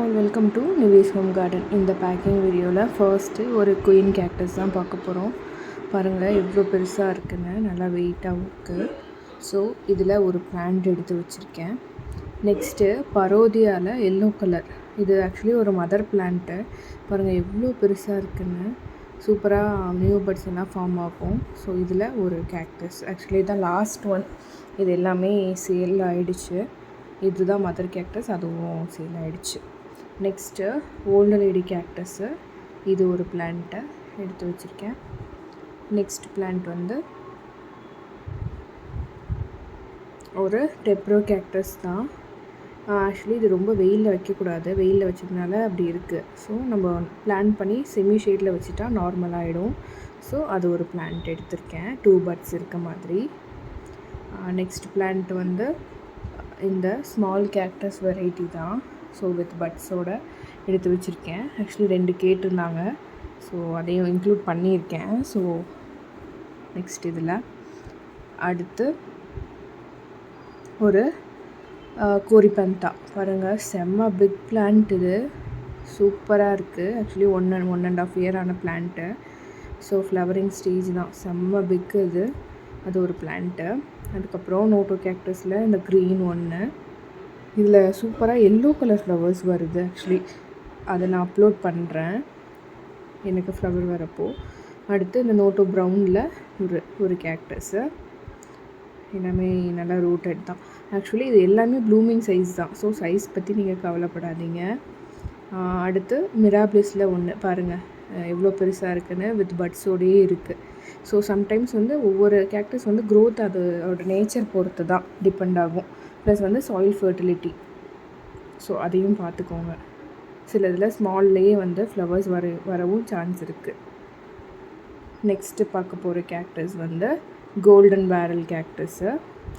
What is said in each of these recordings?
All welcome to Nives home garden. இந்த packing வீடியோவில் first ஒரு குயின் கேக்டஸ் தான் பார்க்க போகிறோம். பாருங்கள் எவ்வளோ பெருசாக இருக்குன்னு, நல்லா வெயிட்டாகவும் இருக்குது. ஸோ இதில் ஒரு பிளான்ட் எடுத்து வச்சுருக்கேன். நெக்ஸ்ட்டு பரோதியாவில் எல்லோ கலர், இது ஆக்சுவலி ஒரு மதர் பிளான்ட்டு. பாருங்கள் எவ்வளோ பெருசாக இருக்குன்னு, சூப்பராக நியூ பட்ஸ் எல்லாம் ஃபார்ம் ஆகும். ஸோ இதில் ஒரு கேக்டஸ், ஆக்சுவலி தான் லாஸ்ட் ஒன். இது எல்லாமே சேல் ஆகிடுச்சு. இதுதான் மதர் கேக்டஸ், அதுவும் சேல் ஆகிடுச்சு. நெக்ஸ்ட்டு ஓல்டு லேடி கேக்டஸ்ஸு, இது ஒரு பிளான்ட்டை எடுத்து வச்சுருக்கேன். நெக்ஸ்ட் பிளான்ட் வந்து ஒரு டெப்ரோ கேக்டஸ் தான். ஆக்சுவலி இது ரொம்ப வெயிலில் வைக்கக்கூடாது, வெயிலில் வச்சதுனால அப்படி இருக்குது. ஸோ நம்ம பிளான் பண்ணி செமி ஷேடில் வச்சுட்டா நார்மலாகிடும். ஸோ அது ஒரு பிளான்ட் எடுத்திருக்கேன், 2 பட்ஸ் இருக்க மாதிரி. நெக்ஸ்ட் பிளான்ட் வந்து இந்த ஸ்மால் கேக்டஸ் வெரைட்டி தான். ஸோ வித் பட்ஸோடு எடுத்து வச்சுருக்கேன். ஆக்சுவலி 2 கேட்டிருந்தாங்க, ஸோ அதையும் இன்க்ளூட் பண்ணியிருக்கேன். ஸோ நெக்ஸ்ட் இதில் அடுத்து ஒரு கோரிபந்தா. பாருங்கள் செம்ம பிக் பிளான்ட், இது சூப்பராக இருக்குது. ஆக்சுவலி 1.5 இயர் ஆன பிளான்ட்டு. ஸோ ஃப்ளவரிங் ஸ்டேஜ் தான், செம்ம பிக்கு இது. அது ஒரு பிளான்ட்டு. அதுக்கப்புறம் நோட்டோ கேக்டஸில் இந்த க்ரீன் ஒன்று, இதில் சூப்பராக எல்லோ கலர் ஃப்ளவர்ஸ் வருது. ஆக்சுவலி அதை நான் அப்லோட் பண்ணுறேன் எனக்கு ஃப்ளவர் வரப்போ. அடுத்து இந்த நோட்டோ ப்ரௌனில் ஒரு கேக்டஸ்ஸு, எல்லாமே நல்லா ரூட்டட் தான். ஆக்சுவலி இது எல்லாமே ப்ளூமிங் சைஸ் தான். ஸோ சைஸ் பற்றி நீங்கள் கவலைப்படாதீங்க. அடுத்து மிராபிளிஸில் ஒன்று பாருங்கள் எவ்வளோ பெருசாக இருக்குன்னு, வித் பட்ஸோடையே இருக்குது. ஸோ சம்டைம்ஸ் வந்து ஒவ்வொரு கேக்டஸ் வந்து க்ரோத் அதோட நேச்சர் பொறுத்து தான் டிபெண்ட் ஆகும். ப்ளஸ் வந்து சாயில் ஃபர்டிலிட்டி, ஸோ அதையும் பார்த்துக்கோங்க. சில இதில் ஸ்மால்லையே வந்து ஃப்ளவர்ஸ் வரவும் சான்ஸ் இருக்குது. நெக்ஸ்ட்டு பார்க்க போகிற கேக்டஸ் வந்து கோல்டன் பேரல் கேக்டஸ்ஸு.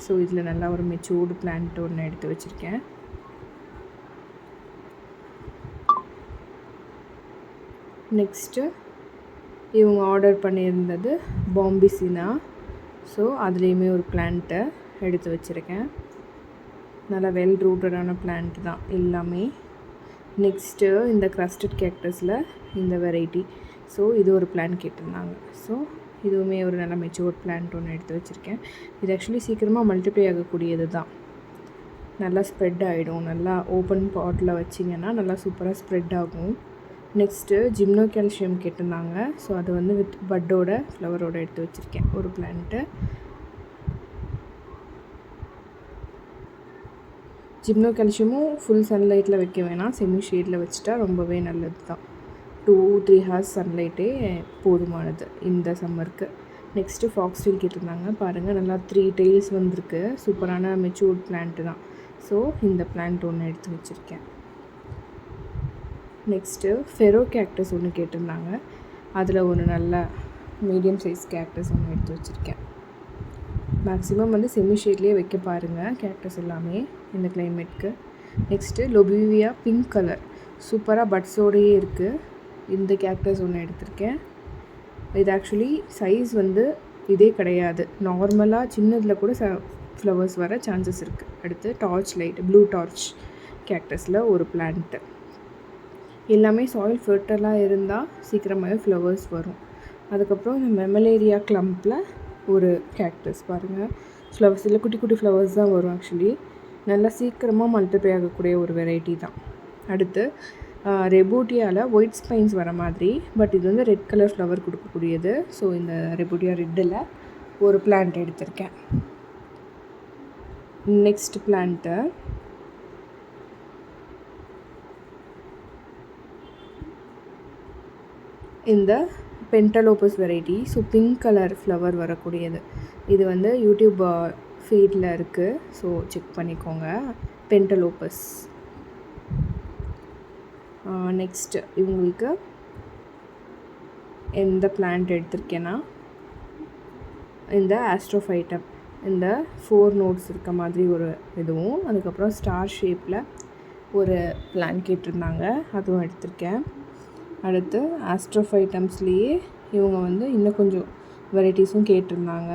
ஸோ இதில் நல்லா ஒரு மெச்சூர்டு பிளான்ட் ஒன்று எடுத்து வச்சுருக்கேன். நெக்ஸ்ட்டு இவங்க ஆர்டர் பண்ணியிருந்தது பாம்பிசினா. ஸோ அதுலேயுமே ஒரு பிளான்ட்டை எடுத்து வச்சுருக்கேன். நல்லா வெல் ரூட்டடான பிளான்ட் தான் எல்லாமே. நெக்ஸ்ட்டு இந்த க்ரஸ்டட் கேக்டஸில் இந்த வெரைட்டி. ஸோ இது ஒரு பிளான்ட் கேட்டிருந்தாங்க. ஸோ இதுவுமே ஒரு நல்ல மெச்சூர்ட் பிளான்ட் ஒன்று எடுத்து வச்சுருக்கேன். இது ஆக்சுவலி சீக்கிரமாக மல்டிப்ளை ஆகக்கூடியது தான், நல்லா ஸ்ப்ரெட் ஆகிடும். நல்லா ஓப்பன் பாட்டில் வச்சிங்கன்னா நல்லா சூப்பராக ஸ்ப்ரெட் ஆகும். நெக்ஸ்ட்டு ஜிம்னோ கால்சியம் கேட்டிருந்தாங்க. ஸோ அது வந்து வித் பட்டோட ஃப்ளவரோடு எடுத்து வச்சுருக்கேன் ஒரு பிளான்ட்டு. ஜிம்னோ கால்சியமும் ஃபுல் சன்லைட்டில் வைக்க வேணாம், செமி ஷேடில் வச்சுட்டா ரொம்பவே நல்லது தான். 2-3 ஹார்ஸ் சன்லைட்டே போதுமானது இந்த சம்மருக்கு. நெக்ஸ்ட்டு ஃபாக்ஸ்டெயில் கேட்டிருந்தாங்க. பாருங்கள் நல்லா 3 டெய்ல்ஸ் வந்திருக்கு, சூப்பரான மெச்சூர்ட் பிளான்ட்டு தான். ஸோ இந்த பிளான்ட் ஒன்று எடுத்து வச்சுருக்கேன். நெக்ஸ்ட்டு ஃபெரோ கேக்டஸ் ஒன்று கேட்டிருந்தாங்க. அதில் ஒரு நல்ல மீடியம் சைஸ் கேக்டஸ் ஒன்று எடுத்து வச்சுருக்கேன். மேக்ஸிமம் வந்து செமி ஷேட்லேயே வைக்க பாருங்கள் கேக்டஸ் எல்லாமே இந்த கிளைமேட்க்கு. நெக்ஸ்ட்டு லொபீவியா பிங்க் கலர், சூப்பராக பட்ஸோடையே இருக்குது. இந்த கேக்டஸ் ஒன்று எடுத்திருக்கேன். இது ஆக்சுவலி சைஸ் வந்து இதே கிடையாது, நார்மலாக சின்னதில் கூட ஃப்ளவர்ஸ் வர சான்சஸ் இருக்குது. அடுத்து டார்ச் லைட், ப்ளூ டார்ச் கேக்டஸில் ஒரு பிளான்ட்டு. எல்லாமே சாயில் ஃபர்டலாக இருந்தால் சீக்கிரமாகவே ஃப்ளவர்ஸ் வரும். அதுக்கப்புறம் இந்த மெமலேரியா கிளம்பில் ஒரு கேக்டஸ் பாருங்கள், ஃப்ளவர்ஸ் இல்லை குட்டி குட்டி ஃப்ளவர்ஸ் தான் வரும். ஆக்சுவலி நல்லா சீக்கிரமாக மல்டிப்ளை ஆகக்கூடிய ஒரு வெரைட்டி தான். அடுத்து ரெபூட்டியாவில் ஒயிட் ஸ்பைன்ஸ் வர மாதிரி, பட் இது வந்து ரெட் கலர் ஃப்ளவர் கொடுக்கக்கூடியது. ஸோ இந்த ரெபூட்டியா ரெட்டில் ஒரு பிளான்ட் எடுத்திருக்கேன். நெக்ஸ்ட் பிளான்ட்டு இந்த பென்டலோபஸ் variety. So pink colour flower வரக்கூடியது. இது வந்து யூடியூப் ஃபீடில் இருக்குது, ஸோ செக் பண்ணிக்கோங்க. பென்டலோபஸ். நெக்ஸ்ட்டு இவங்களுக்கு எந்த பிளான்ட் எடுத்திருக்கேன்னா இந்த ஆஸ்ட்ரோஃபைட்டம், இந்த 4 நோட்ஸ் இருக்க மாதிரி ஒரு இதுவும், அதுக்கப்புறம் ஸ்டார் ஷேப்பில் ஒரு பிளான்ட் கேட்டிருந்தாங்க, அதுவும் எடுத்திருக்கேன். அடுத்து ஆஸ்ட்ரோஃபைட்டம்ஸ்லேயே இவங்க வந்து இன்னும் கொஞ்சம் வெரைட்டிஸும் கேட்டிருந்தாங்க.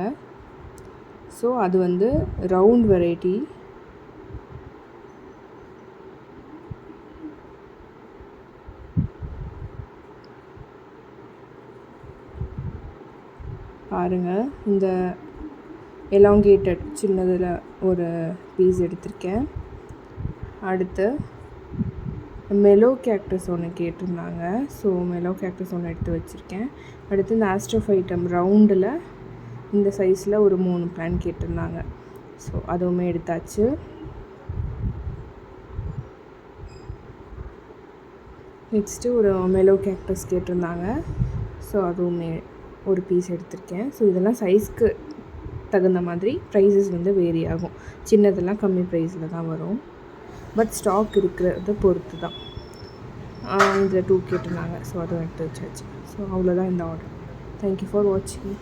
ஸோ அது வந்து ரவுண்ட் வெரைட்டி. பாருங்கள், இந்த எலாங்கேட்டட் சின்னதில் ஒரு பீஸ் எடுத்திருக்கேன். அடுத்து மெலோ கேக்டஸ் ஒன்று கேட்டிருந்தாங்க. ஸோ மெலோ கேக்டஸ் ஒன்று எடுத்து வச்சுருக்கேன். அடுத்து இந்த ஆஸ்ட்ரோஃபைட்டம் ரவுண்டில் இந்த சைஸில் ஒரு 3 பிளான்ட் கேட்டிருந்தாங்க. ஸோ அதுவுமே எடுத்தாச்சு. நெக்ஸ்ட்டு ஒரு மெலோ கேக்டஸ் கேட்டிருந்தாங்க. ஸோ அதுவுமே ஒரு பீஸ் எடுத்திருக்கேன். ஸோ இதெல்லாம் சைஸ்க்கு தகுந்த மாதிரி ப்ரைஸஸ் வந்து வேரி ஆகும். சின்னதெல்லாம் கம்மி ப்ரைஸில் தான் வரும். பட் ஸ்டாக் இருக்கிறத பொறுத்து தான். இதில் 2 கேட்டிருந்தாங்க. ஸோ அதுவும் எடுத்து வச்சாச்சு. ஸோ அவ்வளோதான் இந்த ஆர்டர். தேங்க்யூ ஃபார் வாட்சிங்.